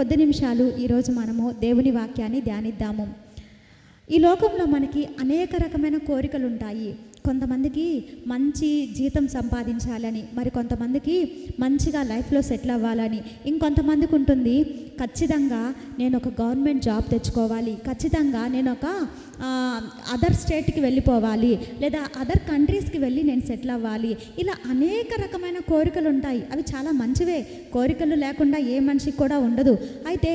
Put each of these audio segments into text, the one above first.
కొద్ది నిమిషాలు ఈరోజు మనము దేవుని వాక్యాన్ని ధ్యానిద్దాము. ఈ లోకంలో మనకి అనేక రకమైన కోరికలు ఉంటాయి. కొంతమందికి మంచి జీతం సంపాదించాలని, మరి కొంతమందికి మంచిగా లైఫ్లో సెటిల్ అవ్వాలని, ఇంకొంతమందికి ఉంటుంది ఖచ్చితంగా నేను ఒక గవర్నమెంట్ జాబ్ తెచ్చుకోవాలి, ఖచ్చితంగా నేను ఒక అదర్ స్టేట్కి వెళ్ళిపోవాలి, లేదా అదర్ కంట్రీస్కి వెళ్ళి నేను సెటిల్ అవ్వాలి. ఇలా అనేక రకమైన కోరికలు ఉంటాయి. అవి చాలా మంచివే. కోరికలు లేకుండా ఏ మనిషికి కూడా ఉండదు. అయితే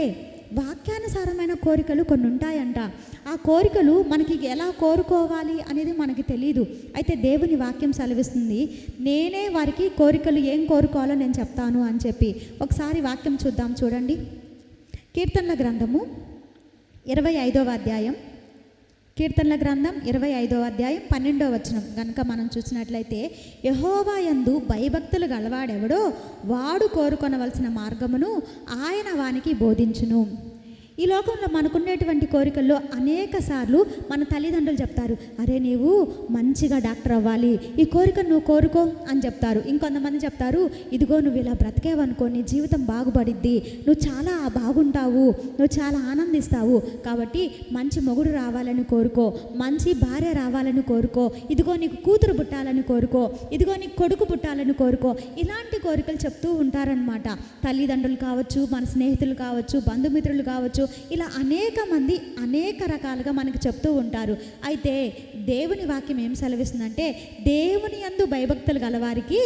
వాక్యానుసారమైన కోరికలు కొన్ని ఉంటాయంట. ఆ కోరికలు మనకి ఎలా కోరుకోవాలి అనేది మనకి తెలియదు. అయితే దేవుని వాక్యం సెలవిస్తుంది, నేనే వారికి కోరికలు ఏం కోరుకోవాలో నేను చెప్తాను అని చెప్పి. ఒకసారి వాక్యం చూద్దాం. చూడండి, కీర్తనల గ్రంథము 25వ అధ్యాయం, కీర్తనల గ్రంథం 25వ అధ్యాయం 12వ వచనం కనుక మనం చూసినట్లయితే, యెహోవా యందు భయభక్తులు గలవాడెవడో వాడు కోరుకొనవలసిన మార్గమును ఆయన వానికి బోధించును. ఈ లోకంలో మనకున్నటువంటి కోరికల్లో అనేక సార్లు మన తల్లిదండ్రులు చెప్తారు, అరే నీవు మంచిగా డాక్టర్ అవ్వాలి, ఈ కోరిక నువ్వు కోరుకో అని చెప్తారు. ఇంకొంతమంది చెప్తారు, ఇదిగో నువ్వు ఇలా బ్రతికేవనుకో నీ జీవితం బాగుపడిద్ది, నువ్వు చాలా బాగుంటావు, నువ్వు చాలా ఆనందిస్తావు, కాబట్టి మంచి మొగుడు రావాలని కోరుకో, మంచి భార్య రావాలని కోరుకో, ఇదిగో నీకు కూతురు పుట్టాలని కోరుకో, ఇదిగో నీకు కొడుకు పుట్టాలని కోరుకో. ఇలాంటి కోరికలు చెప్తూ ఉంటారనమాట. తల్లిదండ్రులు కావచ్చు, మన స్నేహితులు కావచ్చు, బంధుమిత్రులు కావచ్చు, ఇలా అనేక మంది అనేక రకాలుగా మనకి చెప్తూ ఉంటారు. అయితే దేవుని వాక్యం ఏం సెలవిస్తుందంటే, దేవుని యందు భయభక్తులు గలవారికి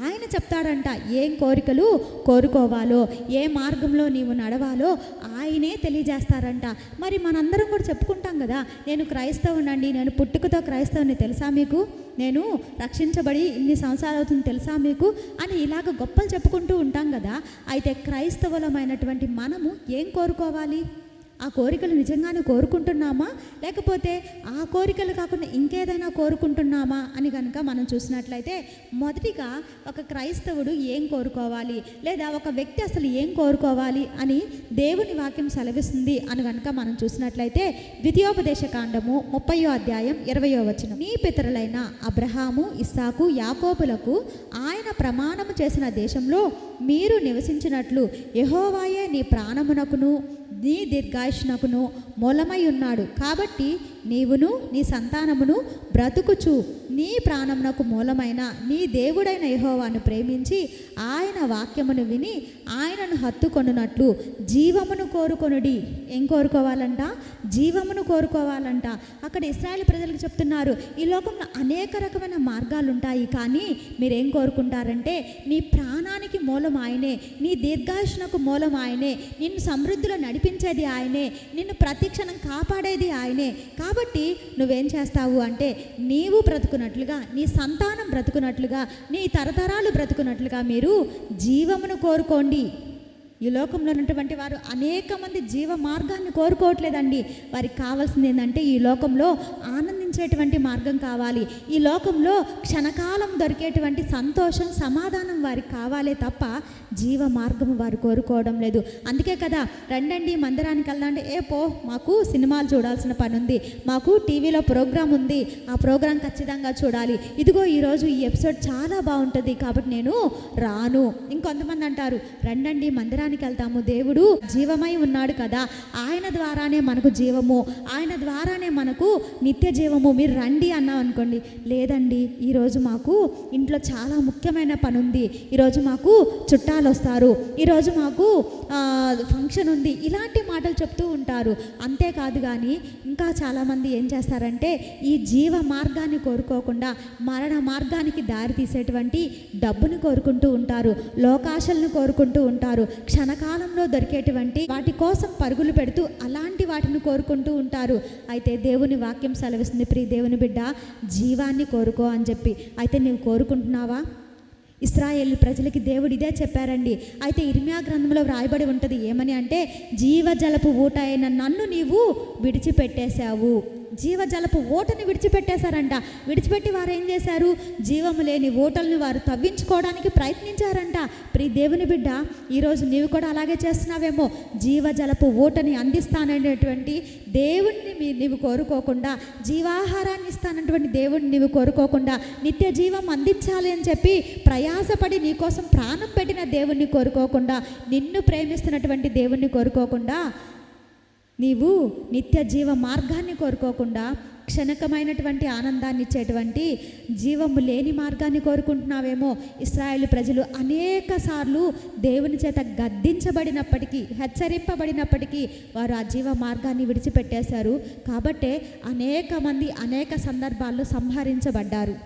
ఆయన చెప్తాడంట ఏం కోరికలు కోరుకోవాలో, ఏ మార్గంలో నీవు నడవాలో ఆయనే తెలియజేస్తారంట. మరి మనందరం కూడా చెప్పుకుంటాం కదా, నేను క్రైస్తవునండి, నేను పుట్టుకతో క్రైస్తవుని తెలుసా మీకు, నేను రక్షించబడి ఇన్ని సంవత్సరాలు అవుతుంది తెలుసా మీకు అని ఇలాగ గొప్పలు చెప్పుకుంటూ ఉంటాం కదా. అయితే క్రైస్తవులమైనటువంటి మనము ఏం కోరుకోవాలి? ఆ కోరికలు నిజంగానే కోరుకుంటున్నామా, లేకపోతే ఆ కోరికలు కాకుండా ఇంకేదైనా కోరుకుంటున్నామా అని కనుక మనం చూసినట్లయితే, మొదటిగా ఒక క్రైస్తవుడు ఏం కోరుకోవాలి, లేదా ఒక వ్యక్తి అసలు ఏం కోరుకోవాలి అని దేవుని వాక్యం సెలవిస్తుంది అని కనుక మనం చూసినట్లయితే, ద్వితీయోపదేశ కాండము 30వ అధ్యాయం 20వ వచనం, నీ పితరులైన అబ్రహాము, ఇస్సాకు, యాకోబులకు ఆయన ప్రమాణము చేసిన దేశంలో మీరు నివసించినట్లు యెహోవాయే నీ ప్రాణమునకును నీ దీర్ఘాయుష్నకును మూలమై ఉన్నాడు. కాబట్టి నీవును నీ సంతానమును బ్రతుకుచు నీ ప్రాణమునకు మూలమైన నీ దేవుడైన యెహోవాను ప్రేమించి ఆయన వాక్యమును విని ఆయనను హత్తుకొనున్నట్లు జీవమును కోరుకొనుడి. ఏం కోరుకోవాలంట? జీవమును కోరుకోవాలంట. అక్కడ ఇశ్రాయేలు ప్రజలకు చెప్తున్నారు, ఈ లోకంలో అనేక రకమైన మార్గాలు ఉంటాయి, కానీ మీరేం కోరుకుంటారంటే నీ ప్రాణానికి మూలం ఆయనే, నీ దీర్ఘాయుష్నకు మూలం ఆయనే, నిన్ను సమృద్ధిలో నడిపించేది ఆయనే, నిన్ను ప్రతిక్షణం కాపాడేది ఆయనే. కాబట్టి నువ్వేం చేస్తావు అంటే, నీవు బ్రతుకున్నట్లుగా, నీ సంతానం బ్రతుకున్నట్లుగా, నీ తరతరాలు బ్రతుకున్నట్లుగా మీరు జీవమును కోరుకోండి. ఈ లోకంలో ఉన్నటువంటి వారు అనేక మంది జీవ మార్గాన్ని కోరుకోవట్లేదండి. వారికి కావాల్సింది ఏంటంటే, ఈ లోకంలో ఆనందించేటువంటి మార్గం కావాలి, ఈ లోకంలో క్షణకాలం దొరికేటువంటి సంతోషం, సమాధానం వారికి కావాలే తప్ప జీవ మార్గం వారు కోరుకోవడం లేదు. అందుకే కదా, రండండి మందిరానికి వెళ్దాం అంటే, మాకు సినిమాలు చూడాల్సిన పని ఉంది, మాకు టీవీలో ప్రోగ్రాం ఉంది, ఆ ప్రోగ్రాం ఖచ్చితంగా చూడాలి, ఇదిగో ఈరోజు ఈ ఎపిసోడ్ చాలా బాగుంటుంది కాబట్టి నేను రాను. ఇంకొంతమంది అంటారు, రండండి మందిరానికి వెళ్తాము, దేవుడు జీవమై ఉన్నాడు కదా, ఆయన ద్వారానే మనకు జీవము, ఆయన ద్వారానే మనకు నిత్య జీవము, మీరు రండి అన్నాం అనుకోండి, లేదండి ఈరోజు మాకు ఇంట్లో చాలా ముఖ్యమైన పని ఉంది, ఈరోజు మాకు చుట్టాలు వస్తారు, ఈరోజు మాకు ఫంక్షన్ ఉంది, ఇలాంటి మాటలు చెప్తూ ఉంటారు. అంతేకాదు కానీ ఇంకా చాలామంది ఏం చేస్తారంటే, ఈ జీవ మార్గాన్ని కోరుకోకుండా మరణ మార్గానికి దారి తీసేటువంటి డబ్బుని కోరుకుంటూ ఉంటారు, లోకాశలను కోరుకుంటూ ఉంటారు, క్షణకాలంలో దొరికేటువంటి వాటి కోసం పరుగులు పెడుతూ అలాంటి వాటిని కోరుకుంటూ ఉంటారు. అయితే దేవుని వాక్యం సెలవిస్తుంది, ప్రియ దేవుని బిడ్డ, జీవాన్ని కోరుకో అని చెప్పి. అయితే నీవు కోరుకుంటున్నావా? ఇశ్రాయేలు ప్రజలకి దేవుడు ఇదే చెప్పారండి. అయితే ఇర్మియా గ్రంథంలో వ్రాయబడి ఉంటుంది ఏమని అంటే, జీవజలపు ఊట అయిన నన్ను నీవు విడిచిపెట్టేశావు. జీవజలపు ఊటని విడిచిపెట్టేశారంట. విడిచిపెట్టి వారు ఏం చేశారు? జీవము లేని ఊటల్ని వారు తవ్వించుకోవడానికి ప్రయత్నించారంట. ప్రియ దేవుని బిడ్డ, ఈరోజు నీవు కూడా అలాగే చేస్తున్నావేమో. జీవజలపు ఊటని అందిస్తాననేటువంటి దేవుణ్ణి నీవు కోరుకోకుండా, జీవాహారాన్ని ఇస్తానటువంటి దేవుణ్ణి నీవు కోరుకోకుండా, నిత్య జీవం అందించాలి అని చెప్పి ప్రయాసపడి నీకోసం ప్రాణం పెట్టిన దేవుణ్ణి కోరుకోకుండా, నిన్ను ప్రేమిస్తున్నటువంటి దేవుణ్ణి కోరుకోకుండా, నీవు నిత్య జీవ మార్గాన్ని కోరుకోకుండా, క్షణికమైనటువంటి ఆనందాన్ని ఇచ్చేటువంటి జీవము లేని మార్గాన్ని కోరుకుంటున్నావేమో. ఇశ్రాయేలు ప్రజలు అనేక సార్లు దేవుని చేత గద్దించబడినప్పటికీ, హెచ్చరింపబడినప్పటికీ వారు ఆ జీవ మార్గాన్ని విడిచిపెట్టేశారు. కాబట్టే అనేక మంది అనేక సందర్భాల్లో సంహరించబడ్డారు.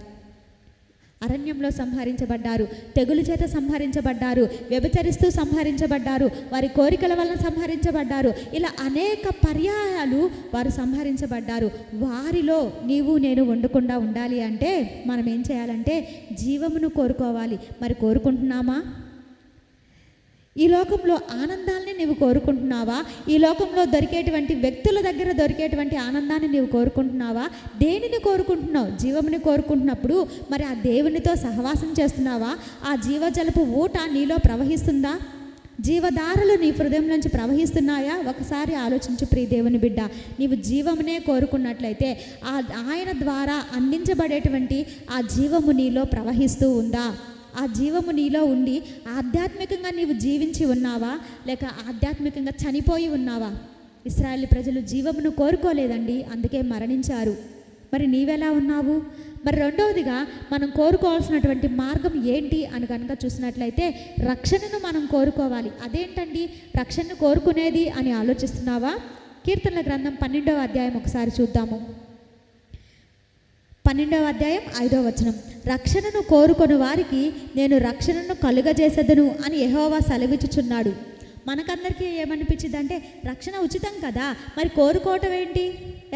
అరణ్యంలో సంహరించబడ్డారు, తెగులు చేత సంహరించబడ్డారు, వ్యభిచరిస్తూ సంహరించబడ్డారు, వారి కోరికల వలన సంహరించబడ్డారు. ఇలా అనేక పర్యాయాలు వారు సంహరించబడ్డారు. వారిలో నీవు నేను ఉండకుండా ఉండాలి అంటే మనం ఏం చేయాలంటే జీవమును కోరుకోవాలి. మరి కోరుకుంటున్నామా? ఈ లోకంలో ఆనందాన్ని నీవు కోరుకుంటున్నావా? ఈ లోకంలో దొరికేటువంటి వ్యక్తుల దగ్గర దొరికేటువంటి ఆనందాన్ని నీవు కోరుకుంటున్నావా? దేనిని కోరుకుంటున్నావు? జీవముని కోరుకుంటున్నప్పుడు మరి ఆ దేవునితో సహవాసం చేస్తున్నావా? ఆ జీవజలపు ఊట నీలో ప్రవహిస్తుందా? జీవధారలు నీ హృదయం నుంచి ప్రవహిస్తున్నాయా? ఒకసారి ఆలోచించు ప్రియ దేవుని బిడ్డ. నీవు జీవమునే కోరుకున్నట్లయితే ఆయన ద్వారా అందించబడేటువంటి ఆ జీవము నీలో ప్రవహిస్తూ ఉందా? ఆ జీవము నీలో ఉండి ఆధ్యాత్మికంగా నీవు జీవించి ఉన్నావా, లేక ఆధ్యాత్మికంగా చనిపోయి ఉన్నావా? ఇశ్రాయేలు ప్రజలు జీవమును కోరుకోలేదండి, అందుకే మరణించారు. మరి నీవెలా ఉన్నావు? మరి రెండవదిగా మనం కోరుకోవాల్సినటువంటి మార్గం ఏంటి అని కనుక చూసినట్లయితే రక్షణను మనం కోరుకోవాలి. అదేంటండి రక్షణను కోరుకునేది అని ఆలోచిస్తున్నావా? కీర్తనల గ్రంథం 12వ అధ్యాయం ఒకసారి చూద్దాము. 12వ అధ్యాయం 5వ వచనం. రక్షణను కోరుకొని వారికి నేను రక్షణను కలుగజేసేదను అని యెహోవా సెలవిచ్చుచున్నాడు. మనకందరికీ ఏమనిపించిందంటే రక్షణ ఉచితం కదా, మరి కోరుకోవటం ఏంటి?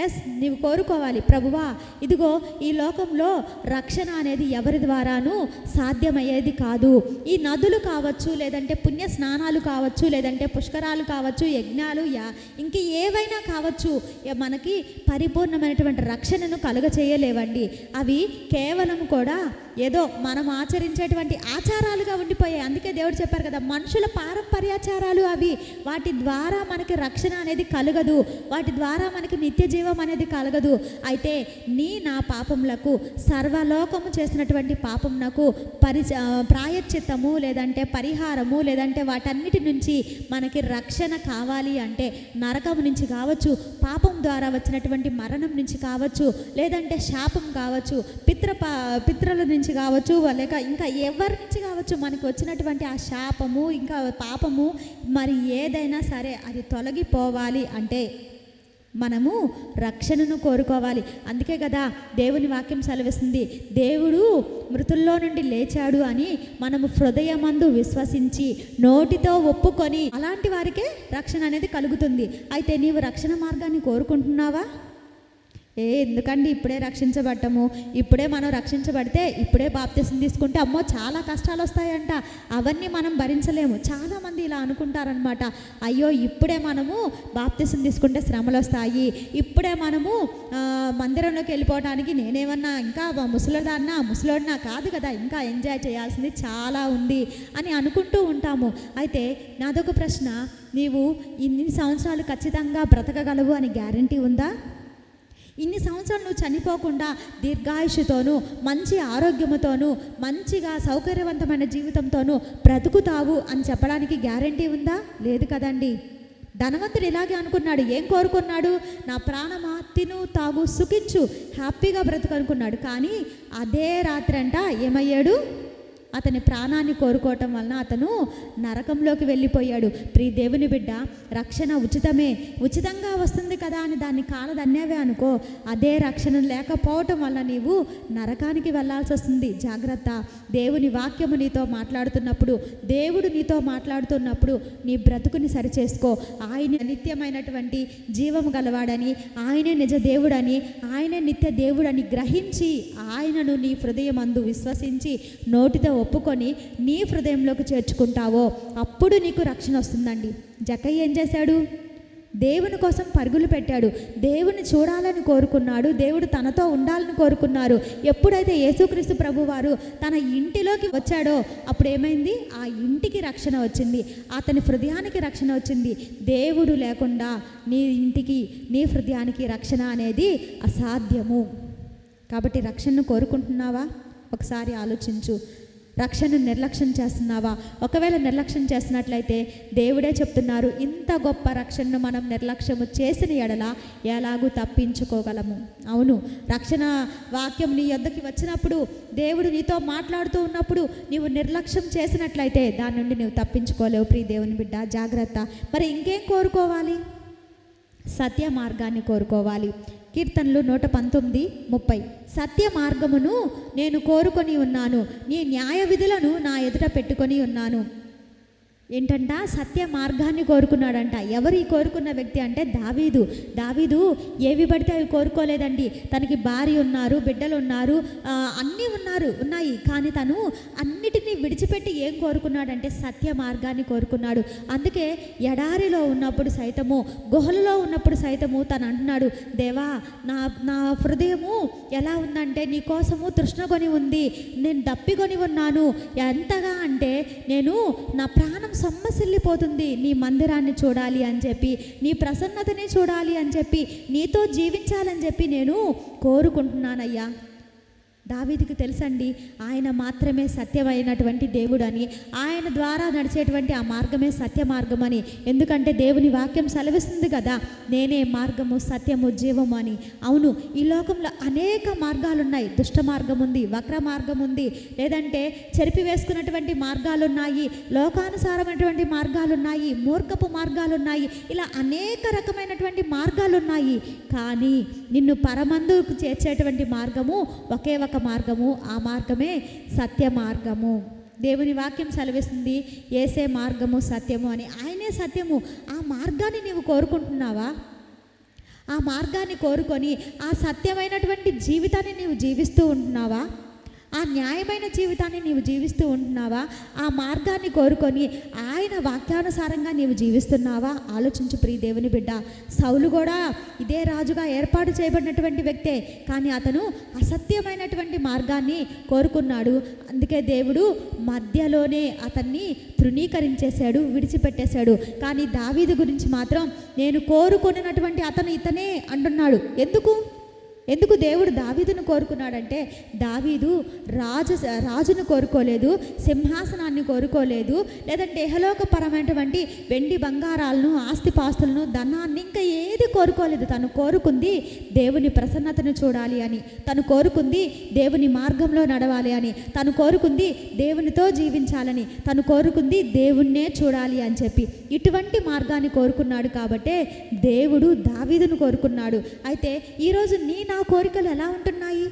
ఎస్, నీవు కోరుకోవాలి. ప్రభువా, ఇదిగో ఈ లోకంలో రక్షణ అనేది ఎవరి ద్వారానూ సాధ్యమయ్యేది కాదు. ఈ నదులు కావచ్చు, లేదంటే పుణ్య స్నానాలు కావచ్చు, లేదంటే పుష్కరాలు కావచ్చు, యజ్ఞాలు, ఇంక ఏవైనా కావచ్చు, మనకి పరిపూర్ణమైనటువంటి రక్షణను కలుగచేయలేవండి. అవి కేవలం కూడా ఏదో మనం ఆచరించేటువంటి ఆచారాలుగా ఉండిపోయాయి. అందుకే దేవుడు చెప్పారు కదా, మనుషుల పారంపర్యాచారాలు అవి. వాటి ద్వారా మనకి రక్షణ అనేది కలగదు, వాటి ద్వారా మనకి నిత్య జీవం అనేది కలగదు. అయితే నా పాపములకు, సర్వలోకము చేసినటువంటి పాపమునకు ప్రాయశ్చిత్తము, లేదంటే పరిహారము, లేదంటే వాటన్నిటి నుంచి మనకి రక్షణ కావాలి అంటే నరకము నుంచి కావచ్చు, పాపం ద్వారా వచ్చినటువంటి మరణం నుంచి కావచ్చు, లేదంటే శాపం కావచ్చు, పితృల నుంచి కావచ్చు, లేక ఇంకా ఎవరి నుంచి కావచ్చు, మనకు వచ్చినటువంటి ఆ శాపము, ఇంకా పాపము, మరి ఏదైనా సరే అది తొలగిపోవాలి అంటే మనము రక్షణను కోరుకోవాలి. అందుకే కదా దేవుని వాక్యం సెలవిస్తుంది, దేవుడు మృతుల్లో నుండి లేచాడు అని మనము హృదయమందు విశ్వసించి నోటితో ఒప్పుకొని అలాంటి వారికే రక్షణ అనేది కలుగుతుంది. అయితే నీవు రక్షణ మార్గాన్ని కోరుకుంటున్నావా? ఎందుకండి ఇప్పుడే రక్షించబడ్డము, ఇప్పుడే మనం రక్షించబడితే, ఇప్పుడే బాప్తిసం తీసుకుంటే అమ్మో చాలా కష్టాలు వస్తాయంట, అవన్నీ మనం భరించలేము. చాలామంది ఇలా అనుకుంటారనమాట. అయ్యో ఇప్పుడే మనము బాప్తిసం తీసుకుంటే శ్రమలు వస్తాయి, ఇప్పుడే మనము మందిరంలోకి వెళ్ళిపోవడానికి నేనేమన్నా ఇంకా ముసలోడినా కాదు కదా, ఇంకా ఎంజాయ్ చేయాల్సింది చాలా ఉంది అని అనుకుంటూ ఉంటాము. అయితే నాదొక ప్రశ్న, నీవు ఇన్ని సంవత్సరాలు ఖచ్చితంగా బ్రతకగలవు అని గ్యారంటీ ఉందా? ఇన్ని సంవత్సరాలు నువ్వు చనిపోకుండా దీర్ఘాయుషుతోనూ, మంచి ఆరోగ్యముతోనూ, మంచిగా సౌకర్యవంతమైన జీవితంతోనూ బ్రతుకుతావు అని చెప్పడానికి గ్యారంటీ ఉందా? లేదు కదండి. ధనవంతుడు ఇలాగే అనుకున్నాడు. ఏం కోరుకున్నాడు? నా ప్రాణమా, తిను తాగు సుఖించు, హ్యాపీగా బ్రతుకు అనుకున్నాడు. కానీ అదే రాత్రి అంట ఏమయ్యాడు? అతని ప్రాణాన్ని కోరుకోవటం వలన అతను నరకంలోకి వెళ్ళిపోయాడు. ప్రియ దేవుని బిడ్డ, రక్షణ ఉచితమే, ఉచితంగా వస్తుంది కదా అని దాన్ని కాలదన్నేవే అనుకో, అదే రక్షణ లేకపోవటం వల్ల నీవు నరకానికి వెళ్ళాల్సి వస్తుంది. జాగ్రత్త. దేవుని వాక్యము నీతో మాట్లాడుతున్నప్పుడు, దేవుడు నీతో మాట్లాడుతున్నప్పుడు నీ బ్రతుకుని సరిచేసుకో. ఆయన నిత్యమైనటువంటి జీవము గలవాడని, ఆయనే నిజ దేవుడని, ఆయనే నిత్య దేవుడని గ్రహించి ఆయనను నీ హృదయమందు విశ్వసించి నోటితో ఒప్పుకొని నీ హృదయంలోకి చేర్చుకుంటావో అప్పుడు నీకు రక్షణ వస్తుందండి. జక్కయ్య ఏం చేశాడు? దేవుని కోసం పరుగులు పెట్టాడు, దేవుని చూడాలని కోరుకున్నాడు, దేవుడు తనతో ఉండాలని కోరుకున్నారు. ఎప్పుడైతే యేసుక్రీస్తు ప్రభువారు తన ఇంటిలోకి వచ్చాడో అప్పుడు ఏమైంది? ఆ ఇంటికి రక్షణ వచ్చింది, అతని హృదయానికి రక్షణ వచ్చింది. దేవుడు లేకుండా నీ ఇంటికి, నీ హృదయానికి రక్షణ అనేది అసాధ్యము. కాబట్టి రక్షణను కోరుకుంటున్నావా? ఒకసారి ఆలోచించు. రక్షణను నిర్లక్ష్యం చేస్తున్నావా? ఒకవేళ నిర్లక్ష్యం చేసినట్లయితే దేవుడే చెప్తున్నారు, ఇంత గొప్ప రక్షణను మనం నిర్లక్ష్యము చేసిన ఎడల ఎలాగూ తప్పించుకోగలము. అవును, రక్షణ వాక్యం నీ యొద్దకి వచ్చినప్పుడు, దేవుడు నీతో మాట్లాడుతూ ఉన్నప్పుడు నీవు నిర్లక్ష్యం చేసినట్లయితే దాని నుండి నువ్వు తప్పించుకోలేవు. ప్రియ దేవుని బిడ్డ, జాగ్రత్త. మరి ఇంకేం కోరుకోవాలి? సత్య మార్గాన్ని కోరుకోవాలి. కీర్తనలు 119:30 సత్య మార్గమును నేను కోరుకొని ఉన్నాను, నీ న్యాయ విధులను నా ఎదుట పెట్టుకొని ఉన్నాను. ఏంటంట? సత్య మార్గాన్ని కోరుకున్నాడంట. ఎవరు ఈ కోరుకున్న వ్యక్తి అంటే దావీదు. దావీదు ఏవి పడితే అవి కోరుకోలేదండి. తనకి భార్య ఉన్నారు, బిడ్డలు ఉన్నారు, అన్నీ ఉన్నాయి. కానీ తను అన్నిటినీ విడిచిపెట్టి ఏం కోరుకున్నాడంటే సత్య మార్గాన్ని కోరుకున్నాడు. అందుకే ఎడారిలో ఉన్నప్పుడు సైతము, గుహలలో ఉన్నప్పుడు సైతము తను అంటున్నాడు, దేవా నా హృదయము ఎలా ఉందంటే నీ కోసము తృష్ణగొని ఉంది, నేను దప్పిగొని ఉన్నాను. ఎంతగా అంటే నేను నా ప్రాణం సొమ్మసిల్లిపోతుంది నీ మందిరాన్ని చూడాలి అని చెప్పి, నీ ప్రసన్నతని చూడాలి అని చెప్పి, నీతో జీవించాలని చెప్పి నేను కోరుకుంటున్నానయ్యా. దావీదుకి తెలుసండి, ఆయన మాత్రమే సత్యమైనటువంటి దేవుడు అని, ఆయన ద్వారా నడిచేటువంటి ఆ మార్గమే సత్య మార్గం అని. ఎందుకంటే దేవుని వాక్యం సెలవిస్తుంది కదా, నేనే మార్గము, సత్యము, జీవము అని. అవును, ఈ లోకంలో అనేక మార్గాలు ఉన్నాయి. దుష్ట మార్గం ఉంది, వక్ర మార్గం ఉంది, లేదంటే చెరిపి వేసుకున్నటువంటి మార్గాలు ఉన్నాయి, లోకానుసారమైనటువంటి మార్గాలు ఉన్నాయి, మూర్ఖపు మార్గాలు ఉన్నాయి. ఇలా అనేక రకమైనటువంటి మార్గాలు ఉన్నాయి. కానీ నిన్ను పరమందుకు చేర్చేటువంటి మార్గము ఒకే ఒక మార్గము, ఆ మార్గమే సత్య మార్గము. దేవుని వాక్యం సెలవిస్తుంది, యేసే మార్గము, సత్యము అని. ఆయనే సత్యము. ఆ మార్గాన్ని నీవు కోరుకుంటున్నావా? ఆ మార్గాన్ని కోరుకొని ఆ సత్యమైనటువంటి జీవితాన్ని నీవు జీవిస్తూ ఉంటున్నావా? ఆ న్యాయమైన జీవితాన్ని నీవు జీవిస్తూ ఉంటున్నావా? ఆ మార్గాన్ని కోరుకొని ఆయన వాక్యానుసారంగా నీవు జీవిస్తున్నావా? ఆలోచించు ప్రియ దేవుని బిడ్డ. సౌలు కూడా ఇదే రాజుగా ఏర్పాటు చేయబడినటువంటి వ్యక్తే, కానీ అతను అసత్యమైనటువంటి మార్గాన్ని కోరుకున్నాడు. అందుకే దేవుడు మధ్యలోనే అతన్ని తృణీకరించేశాడు, విడిచిపెట్టేశాడు. కానీ దావీదు గురించి మాత్రం నేను కోరుకున్నటువంటి అతను ఇతనే అంటున్నాడు. ఎందుకు దేవుడు దావీదును కోరుకున్నాడంటే, దావీదు రాజును కోరుకోలేదు, సింహాసనాన్ని కోరుకోలేదు, లేదంటే ఇహలోకపరమైనటువంటి వెండి బంగారాలను, ఆస్తిపాస్తులను, ధనాన్ని, ఇంకా ఏది కోరుకోలేదు. తను కోరుకుంది దేవుని ప్రసన్నతను చూడాలి అని, తను కోరుకుంది దేవుని మార్గంలో నడవాలి అని, తను కోరుకుంది దేవునితో జీవించాలని, తను కోరుకుంది దేవుణ్ణే చూడాలి అని చెప్పి ఇటువంటి మార్గాన్ని కోరుకున్నాడు. కాబట్టే దేవుడు దావీదును కోరుకున్నాడు. అయితే ఈరోజు నా కోరికలు ఎలా ఉంటున్నాయి?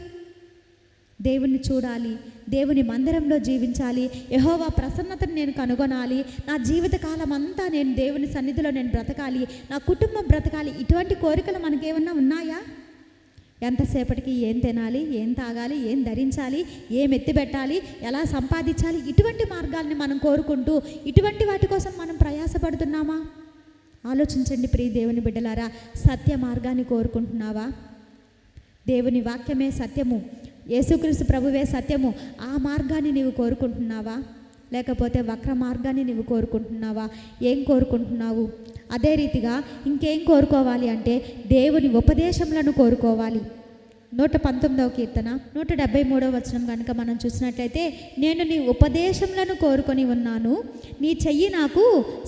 దేవుణ్ణి చూడాలి, దేవుని మందిరంలో జీవించాలి, యెహోవా ప్రసన్నతను నేను కనుగొనాలి, నా జీవితకాలం అంతా నేను దేవుని సన్నిధిలో నేను బ్రతకాలి, నా కుటుంబం బ్రతకాలి. ఇటువంటి కోరికలు మనకేమన్నా ఉన్నాయా? ఎంతసేపటికి ఏం తినాలి, ఏం తాగాలి, ఏం ధరించాలి, ఏం ఎత్తిపెట్టాలి, ఎలా సంపాదించాలి, ఇటువంటి మార్గాల్ని మనం కోరుకుంటూ ఇటువంటి వాటి కోసం మనం ప్రయాసపడుతున్నామా? ఆలోచించండి ప్రియ దేవుని బిడ్డలారా. సత్య మార్గాన్ని కోరుకుంటున్నావా? దేవుని వాక్యమే సత్యము, యేసుక్రీస్తు ప్రభువే సత్యము. ఆ మార్గాన్ని నీవు కోరుకుంటున్నావా? లేకపోతే వక్ర మార్గాన్ని నీవు కోరుకుంటున్నావా? ఏం కోరుకుంటున్నావు? అదే రీతిగా ఇంకేం కోరుకోవాలి అంటే దేవుని ఉపదేశములను కోరుకోవాలి. 119వ కీర్తన 173వ వచనం కనుక మనం చూసినట్లయితే, నేను నీ ఉపదేశములను కోరుకొని ఉన్నాను, నీ చెయ్యి నాకు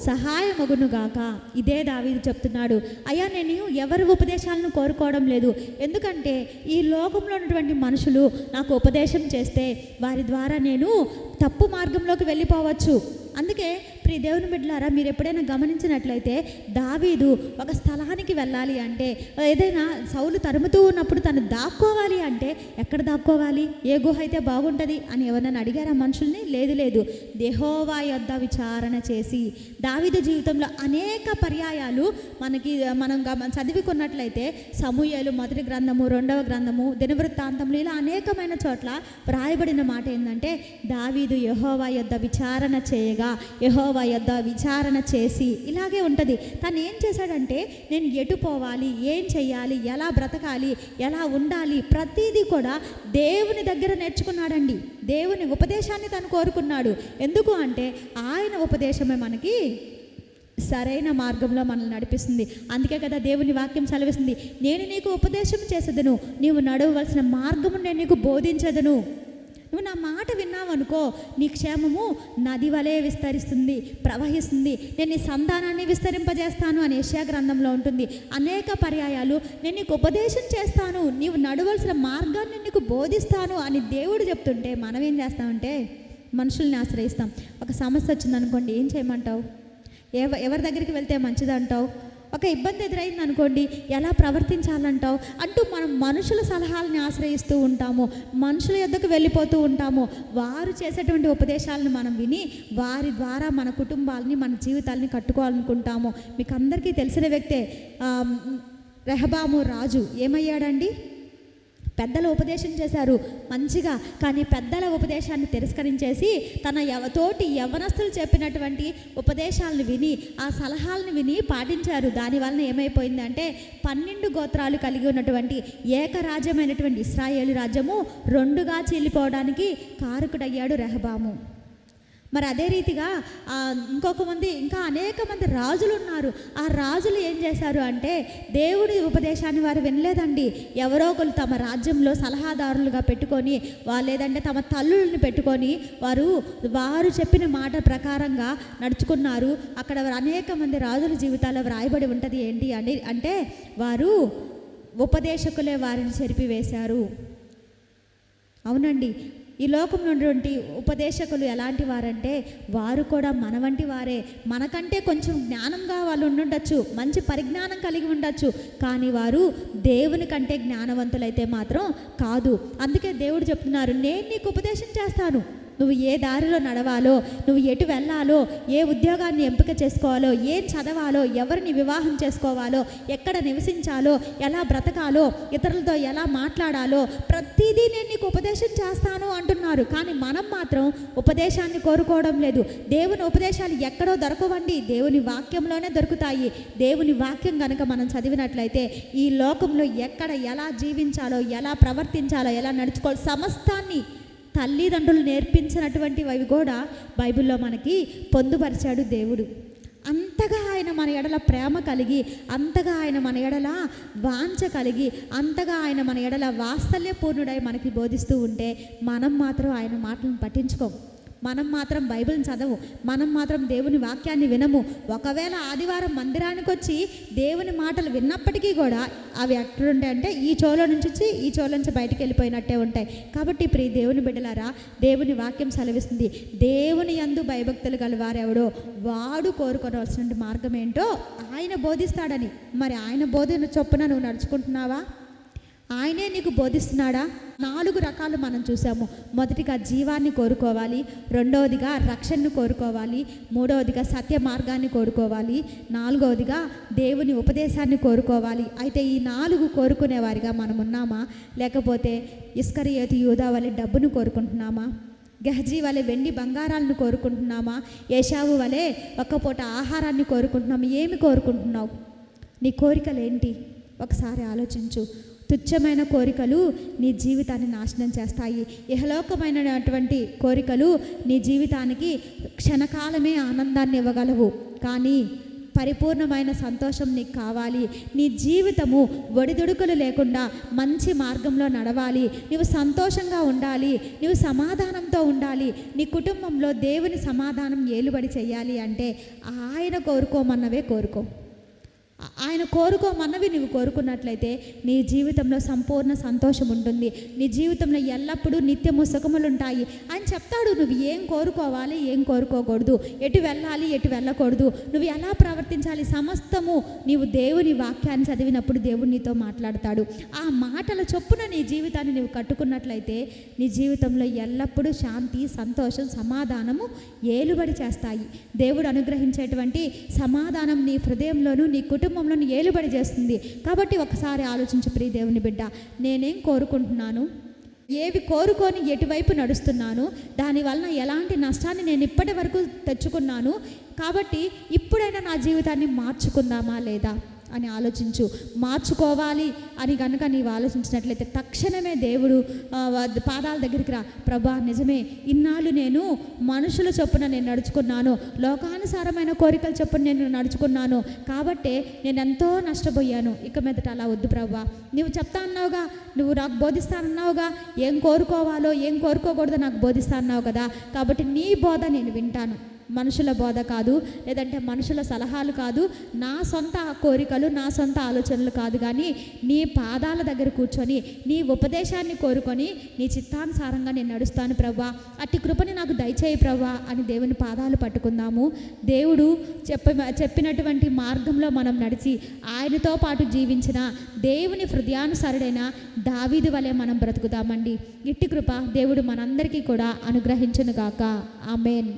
సహాయమగునుగాక. ఇదే దావీదు చెప్తున్నాడు. అయ్యా, నేను ఎవరి ఉపదేశాలను కోరుకోవడం లేదు. ఎందుకంటే ఈ లోకంలో ఉన్నటువంటి మనుషులు నాకు ఉపదేశం చేస్తే వారి ద్వారా నేను తప్పు మార్గంలోకి వెళ్ళిపోవచ్చు. అందుకే ప్రియ దేవుని బిడ్డలారా, మీరు ఎప్పుడైనా గమనించినట్లయితే దావీదు ఒక స్థలానికి వెళ్ళాలి అంటే, ఏదైనా సౌలు తరుముతూ ఉన్నప్పుడు తను దాక్కోవాలి అంటే ఎక్కడ దాక్కోవాలి? ఏ గుహ అయితే బాగుంటుంది అని ఎవరైనా అడిగారా మనుషుల్ని? లేదు. యెహోవా యొద్ద విచారణ చేసి. దావీదు జీవితంలో అనేక పర్యాయాలు మనం చదివికున్నట్లయితే సమూయేలు మొదటి గ్రంథము, 2వ గ్రంథము, దినవృత్తాంతములు, ఇలా అనేకమైన చోట్ల వ్రాయబడిన మాట ఏంటంటే, దావీదు యెహోవా యొద్ద విచారణ చేయగా యెహోవా యెహోవా యొద్ద విచారణ చేసి ఇలాగే ఉంటుంది. తను ఏం చేశాడంటే నేను ఎటు పోవాలి, ఏం చేయాలి, ఎలా బ్రతకాలి, ఎలా ఉండాలి, ప్రతిదీ కూడా దేవుని దగ్గర నేర్చుకున్నాడండి. దేవుని ఉపదేశాన్ని తను కోరుకున్నాడు. ఎందుకు అంటే ఆయన ఉపదేశమే మనకి సరైన మార్గంలో మనల్ని నడిపిస్తుంది. అందుకే కదా దేవుని వాక్యం సెలవిస్తుంది, నేను నీకు ఉపదేశం చేసేదను, నీవు నడవవలసిన మార్గము నేను నీకు బోధించదను. నువ్వు నా మాట విన్నావనుకో నీ క్షేమము నది వలె విస్తరిస్తుంది, ప్రవహిస్తుంది. నేను నీ సంతానాన్ని విస్తరింపజేస్తాను అని యెషయా గ్రంథంలో ఉంటుంది. అనేక పర్యాయాలు నేను నీకు ఉపదేశం చేస్తాను, నీవు నడవలసిన మార్గాన్ని నీకు బోధిస్తాను అని దేవుడు చెప్తుంటే మనం ఏం చేస్తామంటే మనుషుల్ని ఆశ్రయిస్తాం. ఒక సమస్య వచ్చిందనుకోండి, ఏం చేయమంటావు? ఎవరి దగ్గరికి వెళ్తే మంచిదంటావు? ఒక ఇబ్బంది ఎదురైంది అనుకోండి, ఎలా ప్రవర్తించాలంటావు అంటూ మనం మనుషుల సలహాలని ఆశ్రయిస్తూ ఉంటాము, మనుషుల యొద్దకు వెళ్ళిపోతూ ఉంటాము. వారు చేసేటువంటి ఉపదేశాలను మనం విని వారి ద్వారా మన కుటుంబాలని, మన జీవితాలని కట్టుకోవాలనుకుంటాము. మీకు అందరికీ తెలిసిన వ్యక్తే రెహబాము రాజు. ఏమయ్యాడండి? పెద్దలు ఉపదేశం చేశారు మంచిగా, కానీ పెద్దల ఉపదేశాన్ని తిరస్కరించేసి తన తోటి యవనస్తులు చెప్పినటువంటి ఉపదేశాలను విని, ఆ సలహాలను విని పాటించారు. దానివలన ఏమైపోయిందంటే 12 గోత్రాలు కలిగి ఉన్నటువంటి ఏకరాజ్యమైనటువంటి ఇశ్రాయేలు రాజ్యము 2గా చీలిపోవడానికి కారకుడయ్యాడు రెహబాము. మరి అదే రీతిగా ఇంకా అనేక మంది రాజులు ఉన్నారు. ఆ రాజులు ఏం చేశారు అంటే దేవుడి ఉపదేశాన్ని వారు వినలేదండి. ఎవరో ఒకరు తమ రాజ్యంలో సలహాదారులుగా పెట్టుకొని, లేదంటే తమ తల్లులను పెట్టుకొని వారు చెప్పిన మాట ప్రకారంగా నడుచుకున్నారు. అక్కడ అనేక మంది రాజుల జీవితాల్లో వ్రాయబడి ఉంటుంది ఏంటి అంటే వారు ఉపదేశకులే వారిని చెరిపివేశారు. అవునండి, ఈ లోకంలో ఉన్నటువంటి ఉపదేశకులు ఎలాంటి వారంటే వారు కూడా మన వంటి వారే. మనకంటే కొంచెం జ్ఞానంగా వాళ్ళు ఉండుండొచ్చు, మంచి పరిజ్ఞానం కలిగి ఉండొచ్చు, కానీ వారు దేవుని కంటే జ్ఞానవంతులైతే మాత్రం కాదు. అందుకే దేవుడు చెప్తున్నారు, నేను నీకు ఉపదేశం చేస్తాను. నువ్వు ఏ దారిలో నడవాలో, నువ్వు ఎటు వెళ్ళాలో, ఏ ఉద్యోగాన్ని ఎంపిక చేసుకోవాలో, ఏం చదవాలో, ఎవరిని వివాహం చేసుకోవాలో, ఎక్కడ నివసించాలో, ఎలా బ్రతకాలో, ఇతరులతో ఎలా మాట్లాడాలో ప్రతిదీ నేను నీకు ఉపదేశం చేస్తాను అంటున్నారు. కానీ మనం మాత్రం ఉపదేశాన్ని కోరుకోవడం లేదు. దేవుని ఉపదేశాలు ఎక్కడో దొరకవండి, దేవుని వాక్యంలోనే దొరుకుతాయి. దేవుని వాక్యం కనుక మనం చదివినట్లయితే ఈ లోకంలో ఎక్కడ ఎలా జీవించాలో, ఎలా ప్రవర్తించాలో, ఎలా నడుచుకోవాలో సమస్తాన్ని తల్లిదండ్రులు నేర్పించినటువంటివి కూడా బైబిల్లో మనకి పొందుపరిచాడు దేవుడు. అంతగా ఆయన మన ఎడల ప్రేమ కలిగి, అంతగా ఆయన మన ఎడల వాంఛ కలిగి, అంతగా ఆయన మన ఎడల వాత్సల్యపూర్ణుడై మనకి బోధిస్తూ ఉంటే మనం మాత్రం ఆయన మాటలను పట్టించుకోం. మనం మాత్రం బైబిల్ని చదవు, మనం మాత్రం దేవుని వాక్యాన్ని వినము. ఒకవేళ ఆదివారం మందిరానికి వచ్చి దేవుని మాటలు విన్నప్పటికీ కూడా అవి ఎట్లుంటాయంటే ఈ చెవులో నుంచి వచ్చి ఈ చెవుల నుంచి బయటికి వెళ్ళిపోయినట్టే ఉంటాయి. కాబట్టి ప్రియ దేవుని బిడ్డలారా, దేవుని వాక్యం సెలవిస్తుంది, దేవుని యందు భయభక్తులు గల వారెవడో వాడు కోరుకోవాల్సిన మార్గం ఏంటో ఆయన బోధిస్తాడని. మరి ఆయన బోధన చొప్పున నువ్వు నడుచుకుంటున్నావా? ఆయనే నీకు బోధిస్తున్నాడా? 4 రకాలు మనం చూసాము. మొదటిగా జీవాన్ని కోరుకోవాలి, రెండవదిగా రక్షణను కోరుకోవాలి, మూడవదిగా సత్య మార్గాన్ని కోరుకోవాలి, 4వదిగా దేవుని ఉపదేశాన్ని కోరుకోవాలి. అయితే ఈ 4 కోరుకునేవారిగా మనం ఉన్నామా? లేకపోతే ఇస్కరియోతు యూదా వలె డబ్బును కోరుకుంటున్నామా? గెహజీ వలె వెండి బంగారాలను కోరుకుంటున్నామా? ఏశావు వలె ఒక్కపూట ఆహారాన్ని కోరుకుంటున్నామా? ఏమి కోరుకుంటున్నావు? నీ కోరికలు ఏంటి? ఒకసారి ఆలోచించు. తుచ్చమైన కోరికలు నీ జీవితాన్ని నాశనం చేస్తాయి. ఇహలోకమైనటువంటి కోరికలు నీ జీవితానికి క్షణకాలమే ఆనందాన్ని ఇవ్వగలవు, కానీ పరిపూర్ణమైన సంతోషం నీకు కావాలి. నీ జీవితము ఒడిదుడుకులు లేకుండా మంచి మార్గంలో నడవాలి. నీవు సంతోషంగా ఉండాలి, నీవు సమాధానంతో ఉండాలి. నీ కుటుంబంలో దేవుని సమాధానం ఏలుబడి చేయాలి అంటే ఆయన కోరుకోమన్నవే కోరుకో. ఆయన కోరుకోమన్నవి నువ్వు కోరుకున్నట్లయితే నీ జీవితంలో సంపూర్ణ సంతోషం ఉంటుంది. నీ జీవితంలో ఎల్లప్పుడూ నిత్యము సుఖములు ఉంటాయి. ఆయన చెప్తాడు నువ్వు ఏం కోరుకోవాలి, ఏం కోరుకోకూడదు, ఎటు వెళ్ళాలి, ఎటు వెళ్ళకూడదు, నువ్వు ఎలా ప్రవర్తించాలి, సమస్తము నీవు దేవుని వాక్యాన్ని చదివినప్పుడు దేవుడు నీతో మాట్లాడతాడు. ఆ మాటల చొప్పున నీ జీవితాన్ని నువ్వు కట్టుకున్నట్లయితే నీ జీవితంలో ఎల్లప్పుడూ శాంతి, సంతోషం, సమాధానము ఏలుబడి చేస్తాయి. దేవుడు అనుగ్రహించేటువంటి సమాధానం నీ హృదయంలోనూ నీ కుటుంబంలో ఏలుబడి చేస్తుంది. కాబట్టి ఒకసారి ఆలోచించు ప్రియ దేవుని బిడ్డ, నేనేం కోరుకుంటున్నాను, ఏవి కోరుకొని ఎటువైపు నడుస్తున్నాను, దానివలన ఎలాంటి నష్టాన్ని నేను ఇప్పటి వరకు తెచ్చుకున్నాను, కాబట్టి ఇప్పుడైనా నా జీవితాన్ని మార్చుకుందామా లేదా అని ఆలోచించు. మార్చుకోవాలి అని కనుక నీవు ఆలోచించినట్లయితే తక్షణమే దేవుడు పాదాల దగ్గరికి రా. ప్రభా, నిజమే, ఇన్నాళ్ళు నేను మనుషుల చొప్పున నేను నడుచుకున్నాను, లోకానుసారమైన కోరికల చొప్పున నేను నడుచుకున్నాను, కాబట్టే నేను ఎంతో నష్టపోయాను. ఇక మీదట అలా వద్దు ప్రభా, నువ్వు చెప్తా అన్నావుగా, నువ్వు నాకు బోధిస్తా అన్నావుగా, ఏం కోరుకోవాలో ఏం కోరుకోకూడదో నాకు బోధిస్తా అన్నావు కదా, కాబట్టి నీ బోధ నేను వింటాను. మనుషుల బోధ కాదు, లేదంటే మనుషుల సలహాలు కాదు, నా సొంత కోరికలు, నా సొంత ఆలోచనలు కాదు, కానీ నీ పాదాల దగ్గర కూర్చొని నీ ఉపదేశాన్ని కోరుకొని నీ చిత్తానుసారంగా నేను నడుస్తాను ప్రభా, అట్టి కృపని నాకు దయచేయి ప్రభా అని దేవుని పాదాలు పట్టుకుందాము. దేవుడు చెప్పినటువంటి మార్గంలో మనం నడిచి ఆయనతో పాటు జీవించిన దేవుని హృదయానుసారుడైన దావీదు వలె మనం బ్రతుకుదామండి. ఇట్టి కృప దేవుడు మనందరికీ కూడా అనుగ్రహించునుగాక. ఆమేన్.